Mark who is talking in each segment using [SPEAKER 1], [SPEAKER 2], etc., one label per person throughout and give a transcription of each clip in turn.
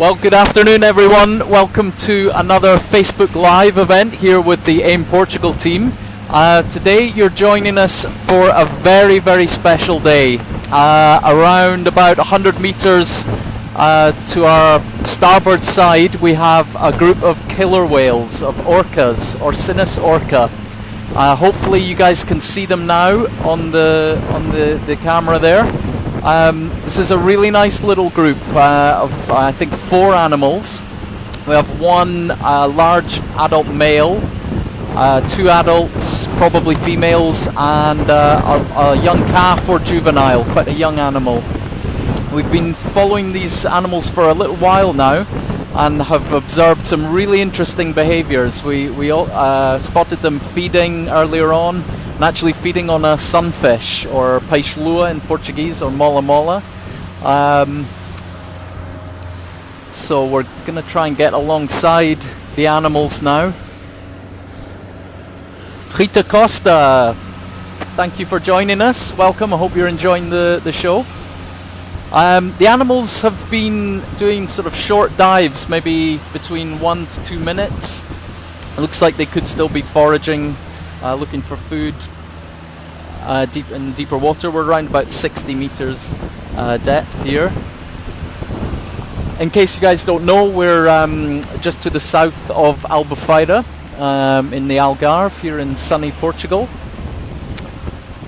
[SPEAKER 1] Well, good afternoon everyone. Welcome to another Facebook Live event here with the AIMM Portugal team. Today you're joining us for a very, very special day. Around about 100 meters to our starboard side we have a group of killer whales, of orcas, Orcinus orca. Hopefully you guys can see them now on the camera there. This is a really nice little group of I think 4 animals. We have one large adult male, 2 adults, probably females, and a young calf or juvenile, quite a young animal. We've been following these animals for a little while now and have observed some really interesting behaviors. We all, spotted them feeding earlier on, and actually feeding on a sunfish, or peixe lua in Portuguese, or mola mola. So we're going to try and get alongside the animals now. Rita Costa, thank you for joining us. Welcome, I hope you're enjoying the show. The animals have been doing sort of short dives, maybe between 1 to 2 minutes. It looks like they could still be foraging, looking for food in deeper water. We're around about 60 meters depth here. In case you guys don't know, we're just to the south of Albufeira, in the Algarve here in sunny Portugal.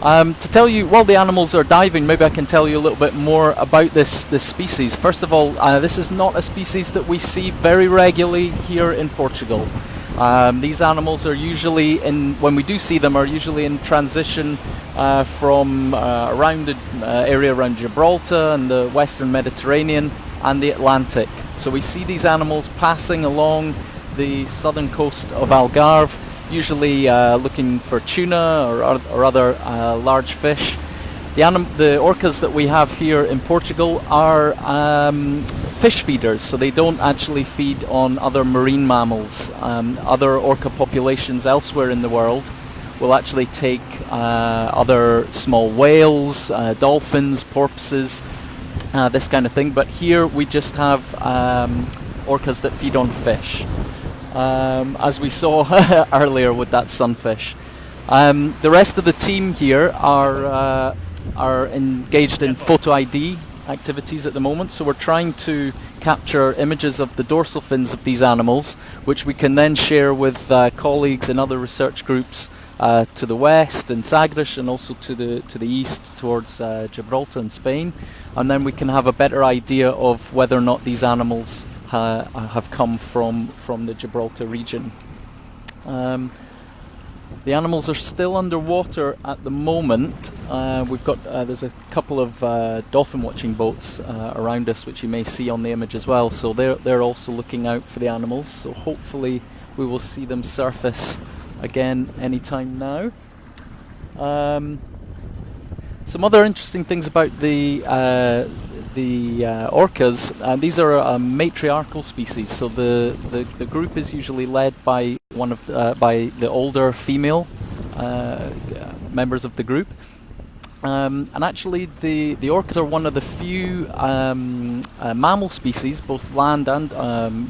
[SPEAKER 1] To tell you, while the animals are diving, maybe I can tell you a little bit more about this species. First of all, this is not a species that we see very regularly here in Portugal. These animals are usually, when we do see them, are usually in transition from around the area around Gibraltar and the Western Mediterranean and the Atlantic. So we see these animals passing along the southern coast of Algarve, usually looking for tuna or other large fish. The orcas that we have here in Portugal are fish feeders, so they don't actually feed on other marine mammals. Other orca populations elsewhere in the world will actually take other small whales, dolphins, porpoises, this kind of thing, but here we just have orcas that feed on fish. As we saw earlier with that sunfish. The rest of the team here are engaged in photo ID activities at the moment, so we're trying to capture images of the dorsal fins of these animals, which we can then share with colleagues in other research groups to the west in Sagres, and also to the east towards Gibraltar and Spain, and then we can have a better idea of whether or not these animals have come from the Gibraltar region. The animals are still underwater at the moment. We've got there's a couple of dolphin watching boats around us, which you may see on the image as well. So they're also looking out for the animals. So hopefully we will see them surface again anytime now. Some other interesting things about the orcas. These are a matriarchal species, so the group is usually led by by the older female members of the group. And actually the orcas are one of the few mammal species, both land and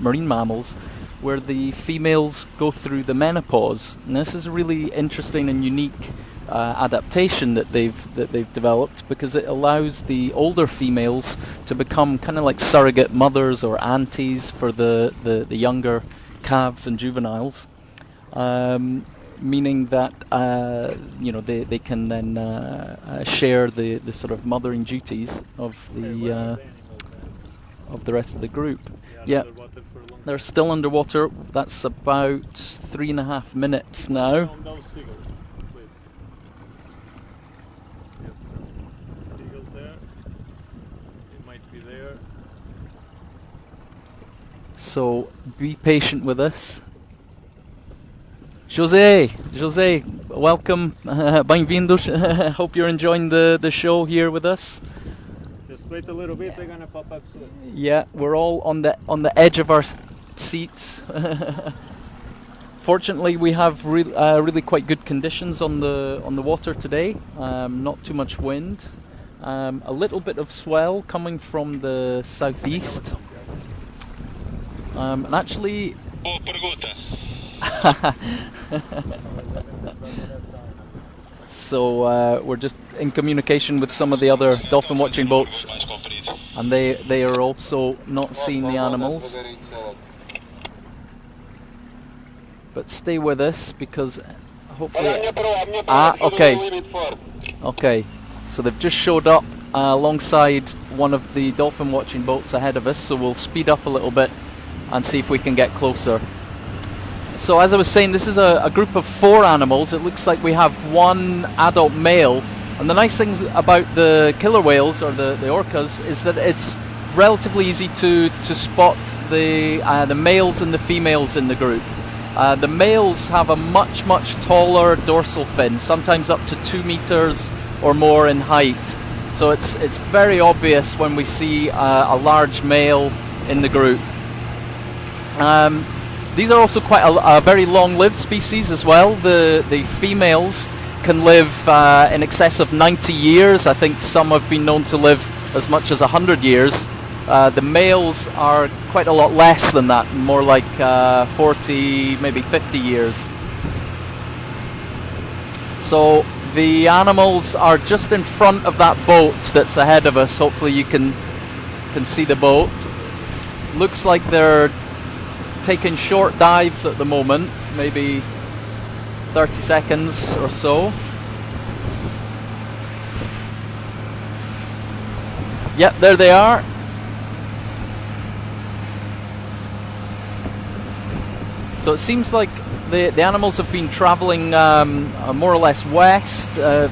[SPEAKER 1] marine mammals, where the females go through the menopause. And this is a really interesting and unique adaptation that they've developed, because it allows the older females to become kind of like surrogate mothers or aunties for the younger calves and juveniles, meaning that they can then share the sort of mothering duties of the rest of the group. Yeah, they're still underwater. That's about 3.5 minutes now. So be patient with us. Jose, welcome, bem-vindos. Hope you're enjoying the show here with us.
[SPEAKER 2] Just wait a little bit, they're gonna pop up soon.
[SPEAKER 1] Yeah, we're all on the edge of our seats. Fortunately, we have really quite good conditions on the water today. Not too much wind. A little bit of swell coming from the southeast. And actually,
[SPEAKER 3] Boa pergunta.
[SPEAKER 1] so we're just in communication with some of the other dolphin watching boats,
[SPEAKER 3] Mais comprido.
[SPEAKER 1] and they are also not seeing the animals. But stay with us because hopefully... okay. Okay, so they've just showed up alongside one of the dolphin watching boats ahead of us, so we'll speed up a little bit and see if we can get closer. So as I was saying, this is a group of 4 animals. It looks like we have one adult male, and the nice thing about the killer whales, or the orcas, is that it's relatively easy to spot the males and the females in the group. The males have a much taller dorsal fin, sometimes up to 2 meters or more in height. So it's very obvious when we see a large male in the group. These are also quite a very long-lived species as well. The females can live in excess of 90 years. I think some have been known to live as much as 100 years. The males are quite a lot less than that, more like 40, maybe 50 years. So the animals are just in front of that boat that's ahead of us. Hopefully you can see the boat. Looks like they're taking short dives at the moment, maybe 30 seconds or so. Yep, there they are. So it seems like the animals have been travelling more or less west,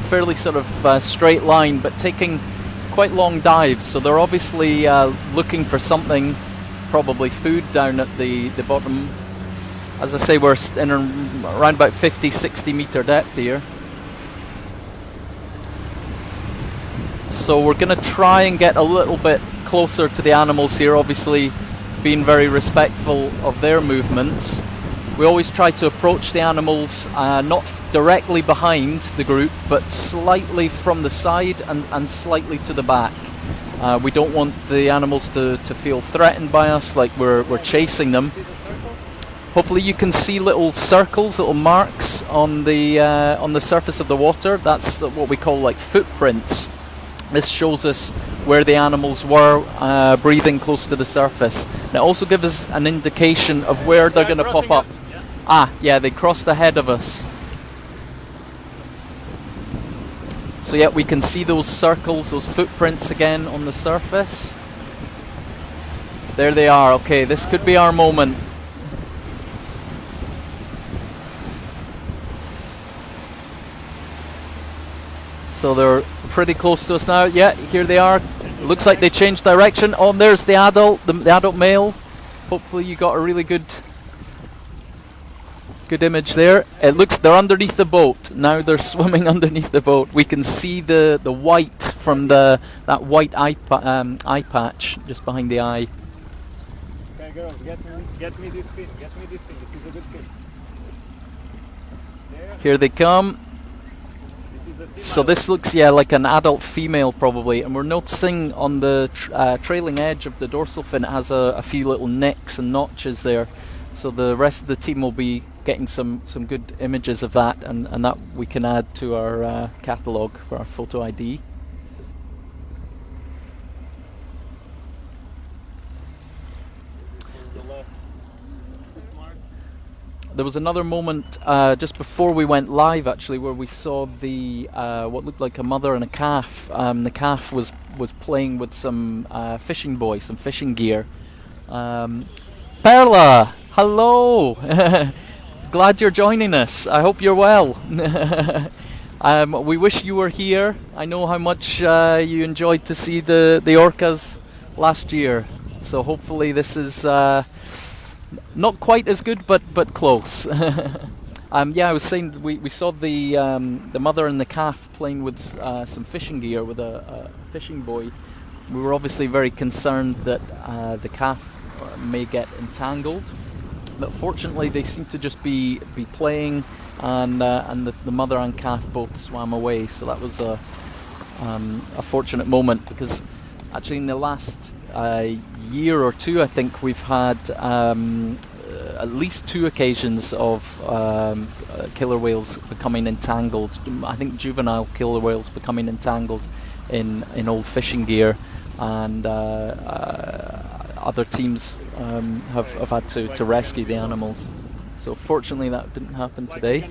[SPEAKER 1] fairly sort of straight line, but taking quite long dives. So they're obviously looking for something, probably food down at the bottom. As I say, we're in around about 50-60 meter depth here. So we're going to try and get a little bit closer to the animals here, obviously being very respectful of their movements. We always try to approach the animals not directly behind the group, but slightly from the side and slightly to the back. We don't want the animals to feel threatened by us, like we're chasing them. Hopefully you can see little circles, little marks on the surface of the water. That's what we call like footprints. This shows us where the animals were breathing close to the surface. And it also gives us an indication of where they're going to pop up. Ah, yeah, they crossed ahead of us. So yeah, we can see those circles, those footprints again on the surface. There they are. Okay, this could be our moment. So they're pretty close to us now. Yeah, here they are. Looks like they changed direction. Oh, there's the adult male. Hopefully you got a really good image there. It looks they're underneath the boat. Now they're swimming underneath the boat. We can see the white from that white eye patch just behind the eye.
[SPEAKER 2] Okay, girls, get me this fin. Get me this fin. This is a good fin. There.
[SPEAKER 1] Here they come.
[SPEAKER 2] This is a female.
[SPEAKER 1] So this looks, yeah, like an adult female probably, and we're noticing on the trailing edge of the dorsal fin it has a few little nicks and notches there. So the rest of the team will be getting some good images of that, and that we can add to our catalogue for our photo ID. There was another moment just before we went live actually where we saw the what looked like a mother and a calf. The calf was playing with some fishing buoy, some fishing gear. Perla, hello! Glad you're joining us. I hope you're well. We wish you were here. I know how much you enjoyed to see the orcas last year. So hopefully this is not quite as good, but close. Yeah, I was saying we saw the mother and the calf playing with some fishing gear with a fishing buoy. We were obviously very concerned that the calf may get entangled, but fortunately they seem to just be playing, and the mother and calf both swam away. So that was a fortunate moment, because actually in the last year or two, I think we've had at least 2 occasions of killer whales becoming entangled. I think juvenile killer whales becoming entangled in old fishing gear, and other teams have had to rescue the animals. So fortunately that didn't happen today.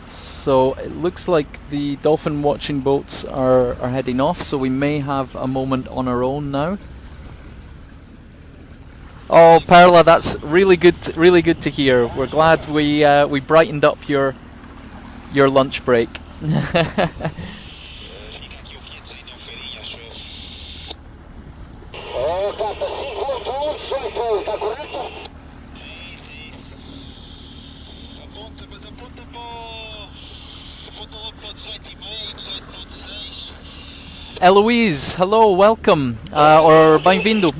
[SPEAKER 1] So it looks like the dolphin watching boats are heading off, so we may have a moment on our own now. Oh, Perla, that's really good to hear. We're glad we brightened up your lunch break. Eloise, hello, welcome, or bem-vindo.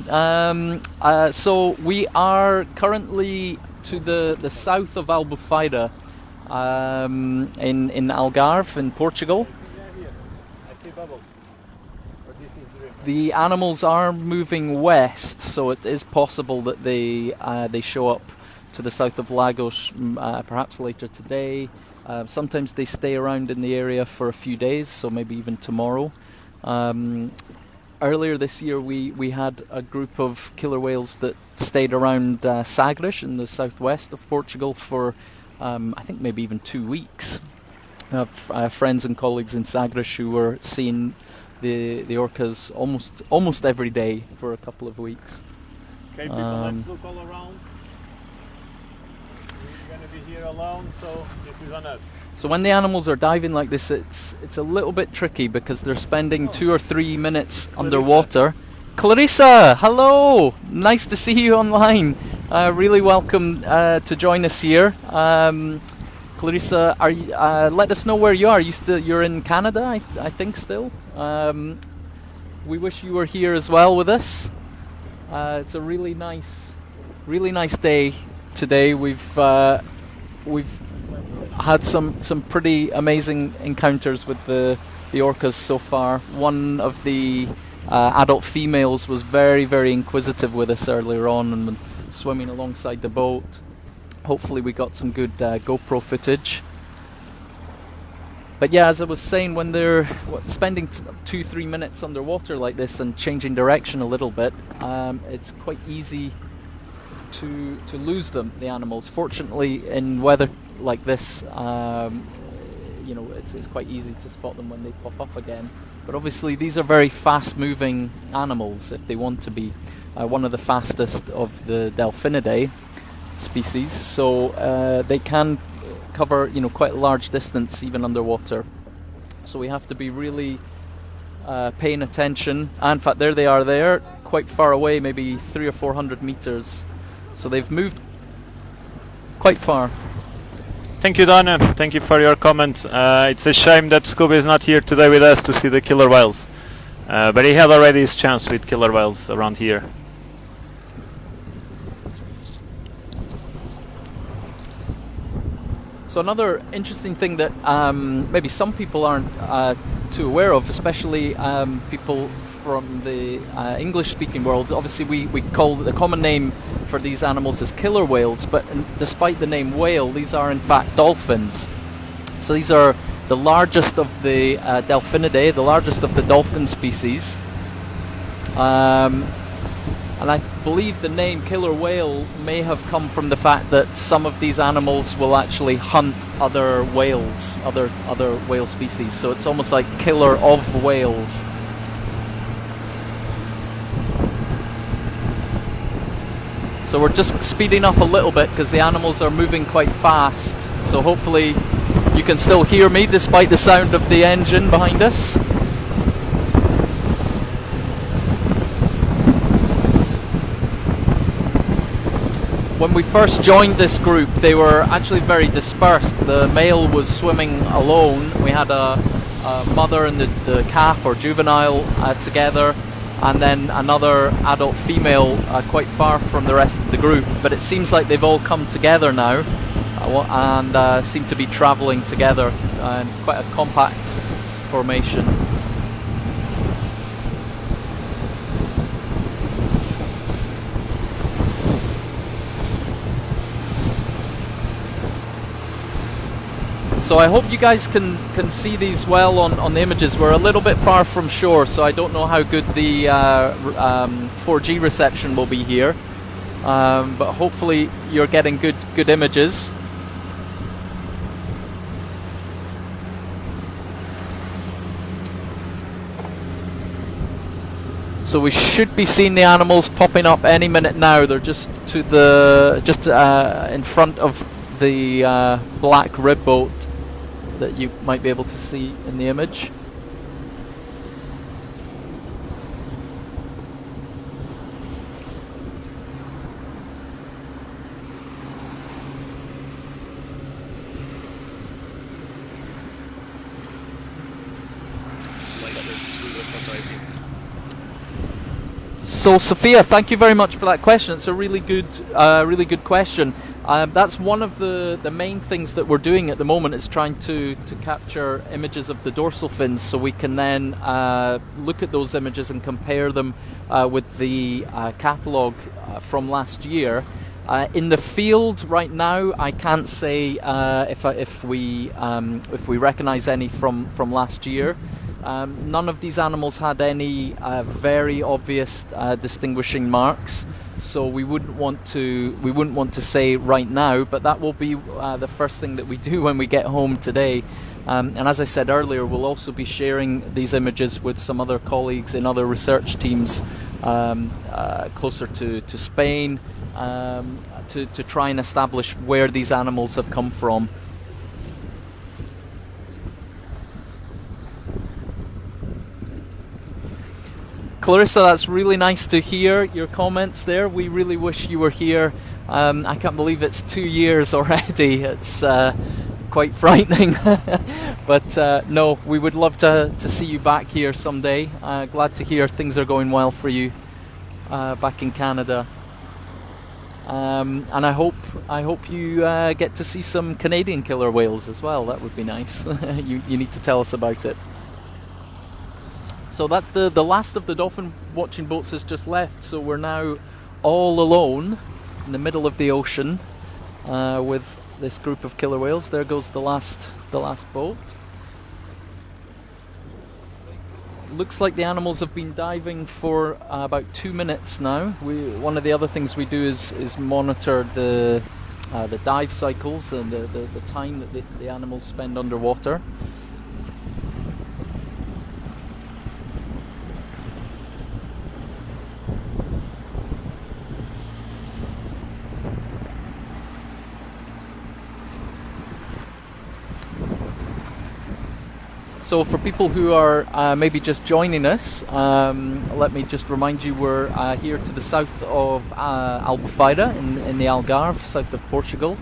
[SPEAKER 1] So we are currently to the south of Albufeira, in Algarve, in Portugal.
[SPEAKER 2] I see bubbles.
[SPEAKER 1] The animals are moving west, so it is possible that they show up to the south of Lagos, perhaps later today. Sometimes they stay around in the area for a few days, so maybe even tomorrow. Earlier this year we had a group of killer whales that stayed around Sagres in the southwest of Portugal for I think maybe even 2 weeks. I have friends and colleagues in Sagres who were seeing the orcas almost every day for a couple of weeks.
[SPEAKER 2] Okay, people, let's look all around. We're going to be here alone, so this is on us.
[SPEAKER 1] So when the animals are diving like this, it's a little bit tricky because they're spending 2 or 3 minutes underwater. Clarissa, hello! Nice to see you online. Really welcome to join us here. Clarissa, let us know where you are. You're in Canada, I think still. We wish you were here as well with us. It's a really nice day today. We've had some pretty amazing encounters with the orcas so far. One of the adult females was very inquisitive with us earlier on and swimming alongside the boat. Hopefully we got some good GoPro footage. But yeah, as I was saying, when they're spending 2-3 minutes underwater like this and changing direction a little bit, it's quite easy to lose them, the animals. Fortunately, in weather like this, it's quite easy to spot them when they pop up again. But obviously these are very fast moving animals if they want to be. One of the fastest of the Delphinidae species, so they can cover quite a large distance even underwater. So we have to be really paying attention. And in fact, there they are there, quite far away, maybe 300 or 400 meters. So they've moved quite far.
[SPEAKER 2] Thank you, Donna. Thank you for your comment. It's a shame that Scooby is not here today with us to see the killer whales. But he had already his chance with killer whales around here.
[SPEAKER 1] So another interesting thing that maybe some people aren't too aware of, especially people from the English-speaking world. Obviously we call the common name for these animals as killer whales, but despite the name whale, these are in fact dolphins. So these are the largest of the Delphinidae, the largest of the dolphin species. And I believe the name killer whale may have come from the fact that some of these animals will actually hunt other whales, other whale species. So it's almost like killer of whales. So we're just speeding up a little bit because the animals are moving quite fast. So hopefully you can still hear me despite the sound of the engine behind us. When we first joined this group, they were actually very dispersed. The male was swimming alone. We had a mother and the calf or juvenile together. and then another adult female quite far from the rest of the group. But it seems like they've all come together now and seem to be travelling together in quite a compact formation. So I hope you guys can see these well on the images. We're a little bit far from shore, so I don't know how good the 4G reception will be here, but hopefully you're getting good images. So we should be seeing the animals popping up any minute now. They're just to the in front of the black rib boat that you might be able to see in the image. So Sophia, thank you very much for that question. It's a really good question. That's one of the main things that we're doing at the moment, is trying to capture images of the dorsal fins, so we can then look at those images and compare them with the catalogue from last year. In the field right now, I can't say if we recognise any from last year. None of these animals had any very obvious distinguishing marks, so we wouldn't want to say right now, but that will be the first thing that we do when we get home today. And as I said earlier, we'll also be sharing these images with some other colleagues in other research teams closer to Spain, to try and establish where these animals have come from. Clarissa, that's really nice to hear your comments there. We really wish you were here. I can't believe it's 2 years already. It's quite frightening. But no, we would love to see you back here someday. Glad to hear things are going well for you back in Canada. And I hope you get to see some Canadian killer whales as well. That would be nice. You need to tell us about it. So that the last of the dolphin watching boats has just left, so we're now all alone in the middle of the ocean with this group of killer whales. There goes the last boat. Looks like the animals have been diving for about 2 minutes now. One of the other things we do is monitor the dive cycles and the time that the animals spend underwater. So for people who are maybe just joining us, let me just remind you we're here to the south of Albufeira in the Algarve, south of Portugal.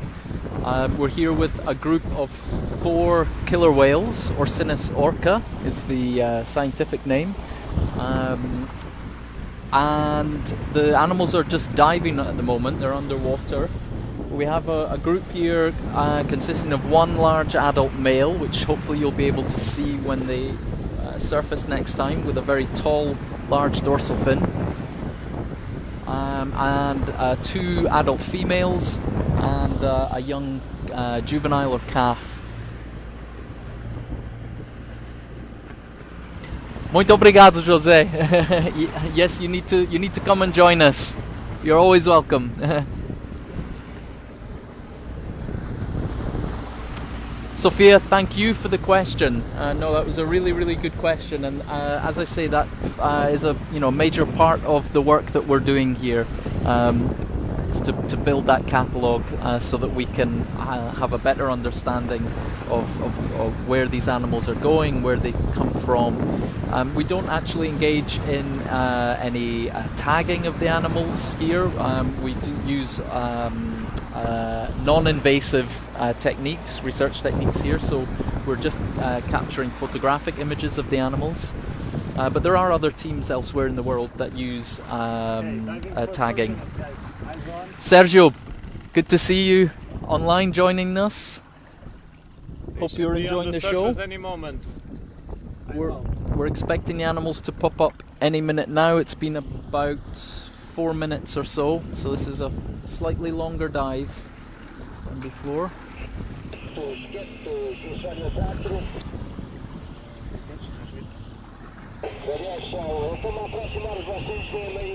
[SPEAKER 1] We're here with a group of 4 killer whales. Orca is the scientific name. And the animals are just diving at the moment, they're underwater. We have a group here consisting of 1 large adult male, which hopefully you'll be able to see when they surface next time, with a very tall, large dorsal fin. And 2 adult females and a young juvenile or calf. Muito obrigado, José. Yes, you need to come and join us. You're always welcome. Sophia, thank you for the question. No, that was a really good question, and as I say, that is a major part of the work that we're doing here. Is to build that catalogue so that we can have a better understanding of where these animals are going, where they come from. We don't actually engage in any tagging of the animals here. We do use non-invasive research techniques here, so we're just capturing photographic images of the animals. But there are other teams elsewhere in the world that use tagging. Sergio, good to see you online joining us. Hope you're enjoying the show.
[SPEAKER 2] Any moment.
[SPEAKER 1] We're expecting the animals to pop up any minute now. It's been about 4 minutes or so, so this is a slightly longer dive than before.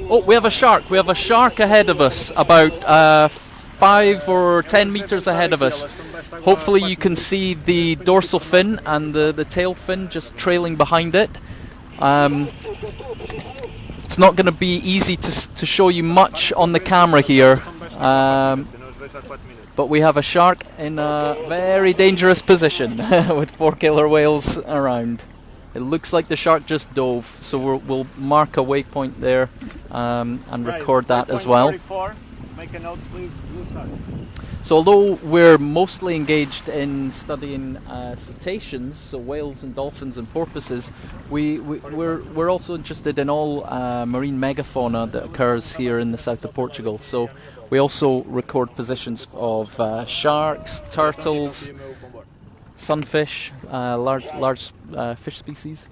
[SPEAKER 1] Oh, we have a shark. We have a shark ahead of us, about 5 or 10 meters ahead of us. Hopefully you can see the dorsal fin and the tail fin just trailing behind it. It's not going to be easy to show you much on the camera here, but we have a shark in a very dangerous position with 4 killer whales around. It looks like the shark just dove, so we'll mark a waypoint there and record that as well.
[SPEAKER 2] Make a note, please. Blue shark.
[SPEAKER 1] So although we're mostly engaged in studying cetaceans, so whales and dolphins and porpoises, we're also interested in all marine megafauna that occurs here in the south of Portugal. So we also record positions of sharks, turtles, sunfish, large fish species.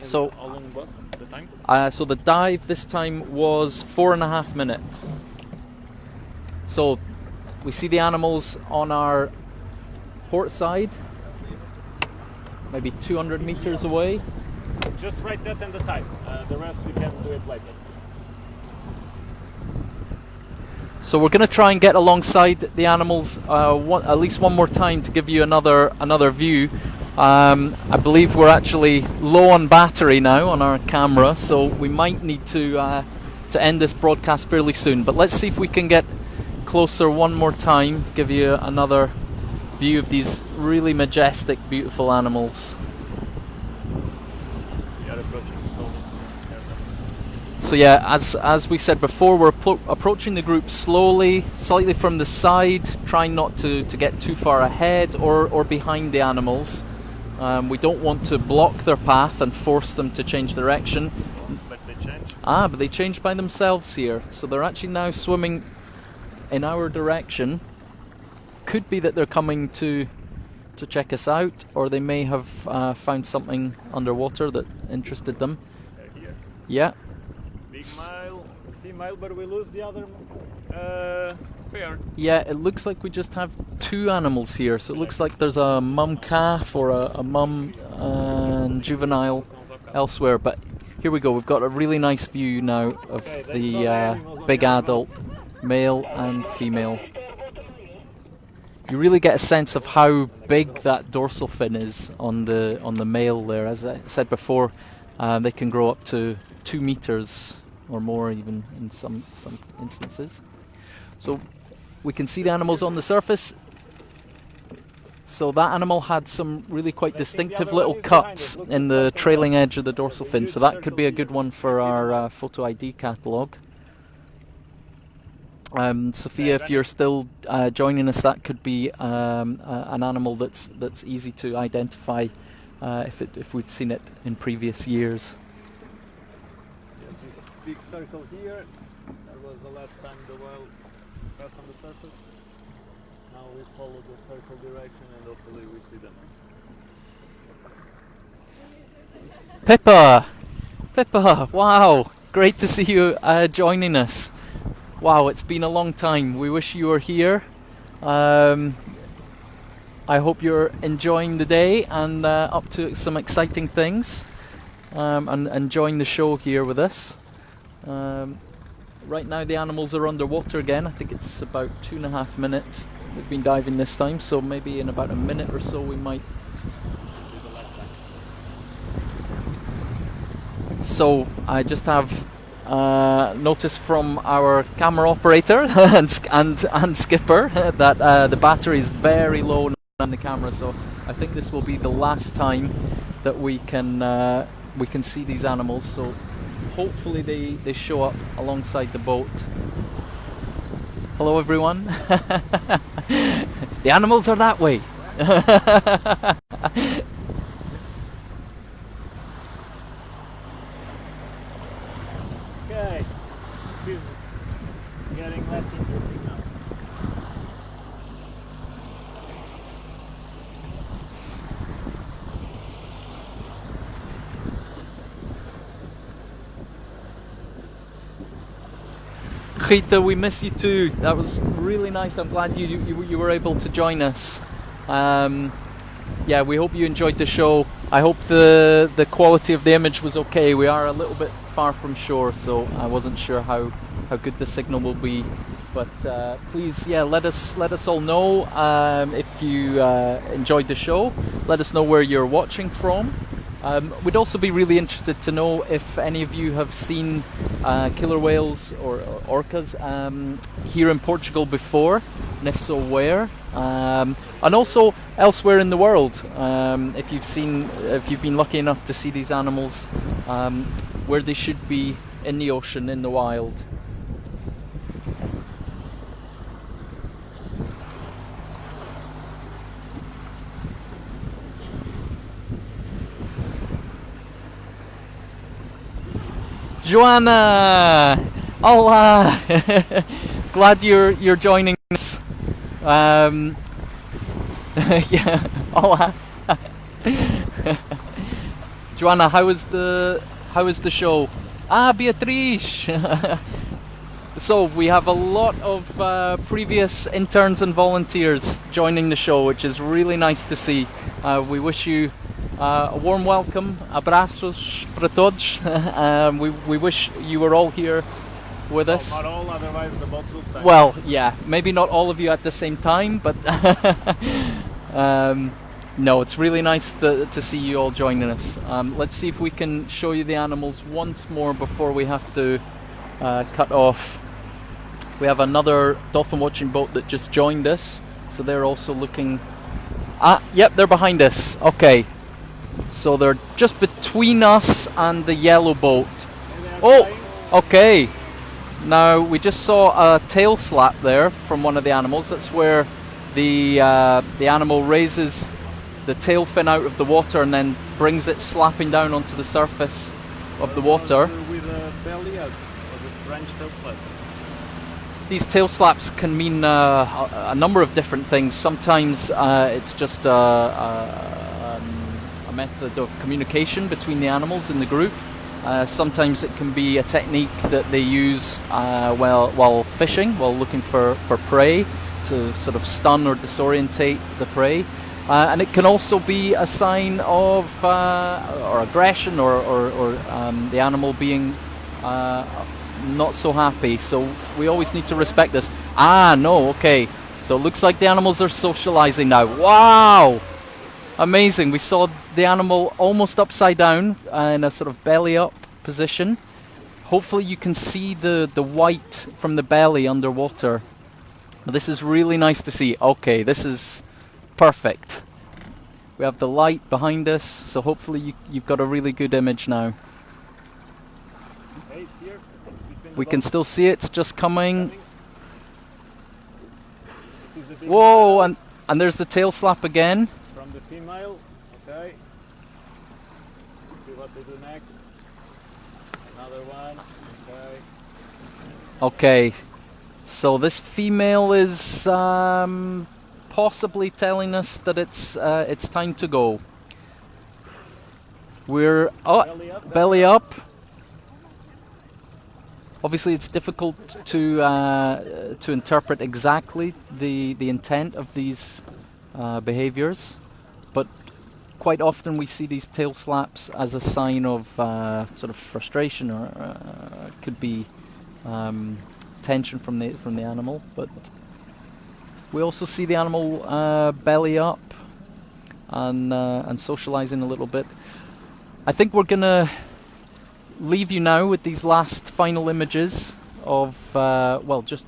[SPEAKER 1] So,
[SPEAKER 2] how long was the time?
[SPEAKER 1] So the dive this time was 4.5 minutes. So we see the animals on our port side, maybe 200 meters away.
[SPEAKER 2] Just write that and the time. The rest we can do it later.
[SPEAKER 1] So we're going to try and get alongside the animals at least one more time to give you another view. I believe we're actually low on battery now on our camera, so we might need to end this broadcast fairly soon. But let's see if we can get closer one more time, give you another view of these really majestic, beautiful animals. So yeah, as we said before, we're approaching the group slowly, slightly from the side, trying not to get too far ahead or behind the animals. We don't want to block their path and force them to change direction.
[SPEAKER 2] But they change?
[SPEAKER 1] But they change by themselves here. So they're actually now swimming in our direction. Could be that they're coming to check us out, or they may have found something underwater that interested them.
[SPEAKER 2] Here.
[SPEAKER 1] Yeah.
[SPEAKER 2] Big male, female, but we lose the other pair.
[SPEAKER 1] Yeah, it looks like we just have 2 animals here. So it looks like there's a mum calf or a mum and juvenile elsewhere. But here we go. We've got a really nice view now of the big adult male and female. You really get a sense of how big that dorsal fin is on the male there. As I said before, they can grow up to 2 meters or more, even in some instances. So we can see the animals on the surface. So that animal had some really quite distinctive little cuts in the trailing edge of the dorsal fin. So that could be a good one for our photo ID catalogue. Sophia, if you're still joining us, that could be an animal that's easy to identify if we've seen it in previous years.
[SPEAKER 2] Yeah, this big circle here, that was the last time the whale passed on the surface. Now we follow the circle direction and hopefully we see them.
[SPEAKER 1] Pippa, wow, great to see you joining us. Wow, it's been a long time. We wish you were here. I hope you're enjoying the day and up to some exciting things and enjoying the show here with us. Right now the animals are underwater again. I think it's about 2.5 minutes we've been diving this time, so maybe in about a minute or so we might. So I just have notice from our camera operator and skipper that the battery is very low on the camera, so I think this will be the last time that we can see these animals. So hopefully they show up alongside the boat. Hello everyone. The animals are that way. Rita, we miss you too. That was really nice. I'm glad you were able to join us. Yeah, we hope you enjoyed the show. I hope the quality of the image was okay. We are a little bit far from shore, so I wasn't sure how good the signal will be. But please, yeah, let us all know if you enjoyed the show. Let us know where you're watching from. We'd also be really interested to know if any of you have seen killer whales or orcas here in Portugal before, and if so, where? And also elsewhere in the world, if you've been lucky enough to see these animals where they should be in the ocean, in the wild. Joanna, hola! Glad you're joining us. Yeah, hola. Joanna, how is the show? Ah, Beatriz. So we have a lot of previous interns and volunteers joining the show, which is really nice to see. We wish you a warm welcome, abraços para todos. We wish you were all here with us.
[SPEAKER 2] Not all, otherwise the boat will sink.
[SPEAKER 1] Well, yeah, maybe not all of you at the same time, but no, it's really nice to see you all joining us. Let's see if we can show you the animals once more before we have to cut off. We have another dolphin watching boat that just joined us, so they're also looking. Ah, yep, they're behind us. Okay. So they're just between us and the yellow boat. Oh, okay. Now we just saw a tail slap there from one of the animals. That's where the animal raises the tail fin out of the water and then brings it slapping down onto the surface of the water.
[SPEAKER 2] With a belly out, or the French tail slap.
[SPEAKER 1] These tail slaps can mean a number of different things. Sometimes it's just a method of communication between the animals in the group. Sometimes it can be a technique that they use while fishing, while looking for prey, to sort of stun or disorientate the prey. And it can also be a sign of or aggression or the animal being not so happy. So we always need to respect this. Ah, no, okay. So it looks like the animals are socializing now. Wow! Amazing. We saw the animal almost upside down in a sort of belly up position. Hopefully you can see the white from the belly underwater. This is really nice to see. Okay, this is perfect. We have the light behind us, so hopefully you've got a really good image now.
[SPEAKER 2] Hey, here.
[SPEAKER 1] We can still see it, it's just coming. Whoa, and there's the tail slap again.
[SPEAKER 2] From the female, okay. See what they do next. Another one, okay.
[SPEAKER 1] Okay, so this female is possibly telling us that it's time to go. We're belly up. Obviously, it's difficult to interpret exactly the intent of these behaviors, but quite often we see these tail slaps as a sign of sort of frustration, or could be tension from the animal. But we also see the animal belly up and socializing a little bit. I think we're gonna leave you now with these last final images of just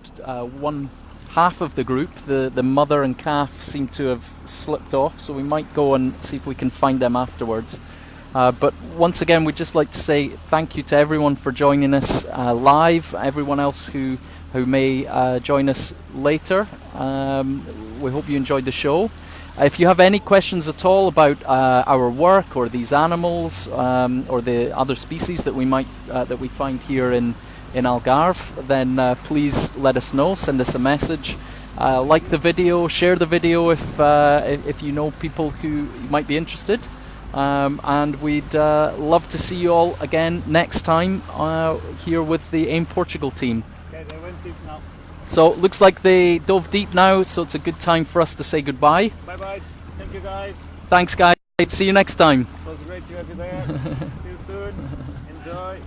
[SPEAKER 1] one half of the group. The mother and calf seem to have slipped off, so we might go and see if we can find them afterwards. But once again, we'd just like to say thank you to everyone for joining us live, everyone else who may join us later. We hope you enjoyed the show. If you have any questions at all about our work or these animals or the other species that we find here in Algarve, then please let us know. Send us a message. Like the video, share the video if you know people who might be interested. And we'd love to see you all again next time here with the AIMM Portugal team.
[SPEAKER 2] Okay, they went deep now.
[SPEAKER 1] So looks like they dove deep now, so it's a good time for us to say goodbye.
[SPEAKER 2] Bye bye. Thank you guys.
[SPEAKER 1] Thanks guys, see you next time.
[SPEAKER 2] It was great to have you there. See you soon. Enjoy.